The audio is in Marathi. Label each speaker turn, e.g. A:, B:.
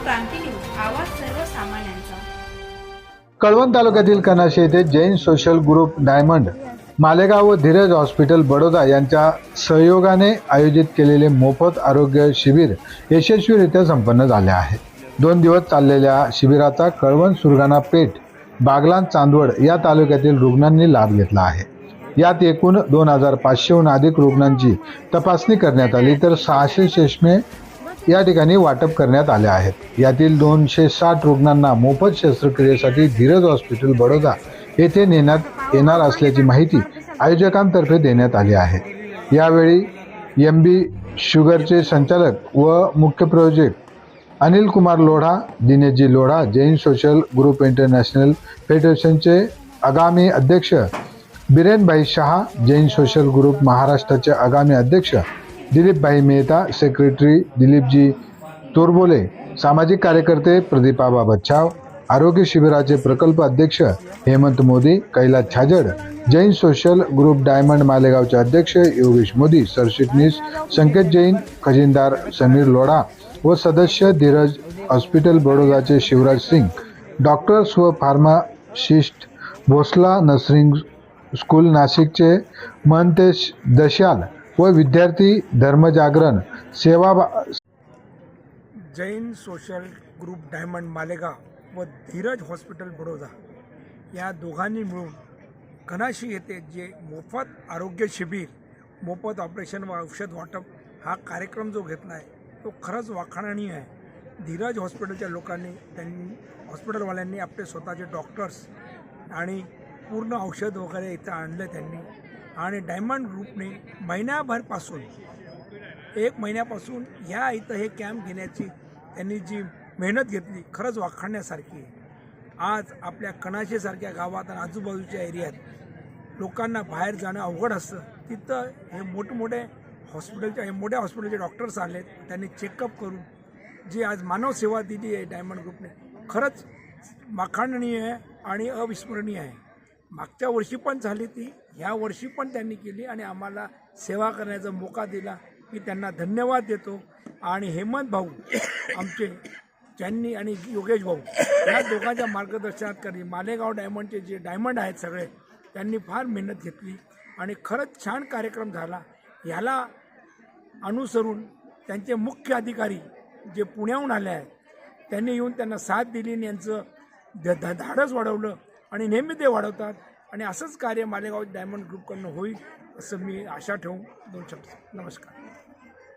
A: क्रांती न्यूज, आवाज सर्वसामान्यांचा।
B: कळवण तालुक्यातील कनाशी येथे Jain social group diamond Malegaon व धीरज हॉस्पिटल बडोदा यांच्या सहयोगाने आयोजित केलेले मोफत आरोग्य शिबिर यशस्वीरित्या संपन्न झाले आहे। 2 दिवस चाललेल्या शिबिराचा कळवण, सुरगाणा पेठ, बागलाण, चांदवड या तालुक्यातील रुग्णांनी लाभ घेतला आहे। यात एकूण 2500हून अधिक रुग्णांची तपासणी करण्यात आली, तर 600 चष्मे या ठिकाणी वाटप करण्यात आले आहेत। यातील 260 रुग्णांना मोफत शस्त्रक्रियेसाठी धीरज हॉस्पिटल बडोदा येथे नेण्यात येणार असल्याची माहिती आयोजकांतर्फे देण्यात आली आहे। यावेळी MB शुगरचे संचालक व मुख्य प्रायोजक Anil Kumar Lodha, Dineshji Lodha, Jain social group international फेडरेशनचे आगामी अध्यक्ष बिरेनभाई शहा, जैन सोशल ग्रुप महाराष्ट्राचे आगामी अध्यक्ष दिलीपभाई मेहता, सेक्रेटरी दिलीपजी तोरबोले, सामाजिक कार्यकर्ते प्रदीपाबा बच्छाव, आरोग्य शिबिराचे प्रकल्प अध्यक्ष Hemant Modi, Kailas Chhajed, Jain social group diamond मालेगावचे अध्यक्ष योगेश मोदी, सरचिटणीस संकेत जैन, खजिनदार समीर लोढा व सदस्य धीरज हॉस्पिटल बडोदाचे शिवराज सिंग, डॉक्टर्स व फार्मासिस्ट भोसला नर्सिंग स्कूल नाशिकचे महंतेश दशाल व विद्यार्थी धर्मजागरण सेवा
C: Jain social group diamond Malegaon व धीरज हॉस्पिटल बडोदा या दोघांनी मिळून कनाशी येथे जे मोफत आरोग्य शिबिर, मोफत ऑपरेशन व औषध वाटप हा कार्यक्रम जो घेतला आहे तो खरंच वाखाणणीय आहे। धीरज हॉस्पिटलच्या लोकांनी, हॉस्पिटलवाल्यांनी आपले स्वतःचे डॉक्टर्स आणि पूर्ण औषध वगैरे इथं आणलं त्यांनी, आणि डायमंड ग्रुपने एक महिन्यापासून ह्या इथं हे कॅम्प घेण्याची त्यांनी जी मेहनत घेतली खरंच वाखाणण्यासारखी आहे। आज आपल्या कनाशीसारख्या गावात आणि आजूबाजूच्या एरियात लोकांना बाहेर जाणं अवघड असतं, तिथं हे मोठमोठे मोठ्या हॉस्पिटलचे डॉक्टर्स आलेत, त्यांनी चेकअप करून जी आज मानव सेवा दिली आहे डायमंड ग्रुपने, खरंच वाखाणणीय आहे आणि अविस्मरणीय आहे। मागच्या वर्षी पण झाली ती, ह्या वर्षी पण त्यांनी केली आणि आम्हाला सेवा करण्याचा मोका दिला। मी त्यांना धन्यवाद देतो। आणि हेमंत भाऊ आमचे, ज्यांनी, आणि योगेश भाऊ या दोघांच्या मार्गदर्शनात करी मालेगाव डायमंडचे जे डायमंड आहेत सगळे, त्यांनी फार मेहनत घेतली आणि खरंच छान कार्यक्रम झाला। ह्याला अनुसरून त्यांचे मुख्य अधिकारी जे पुण्याहून आले आहेत त्यांनी येऊन त्यांना साथ दिली आणि यांचं धाडस वाढवलं आणि नेहमी ते वाढवतात, आणि असंच कार्य मालेगाव डायमंड ग्रुपकडनं होईल असं मी आशा ठेवून 2 शब्द नमस्कार।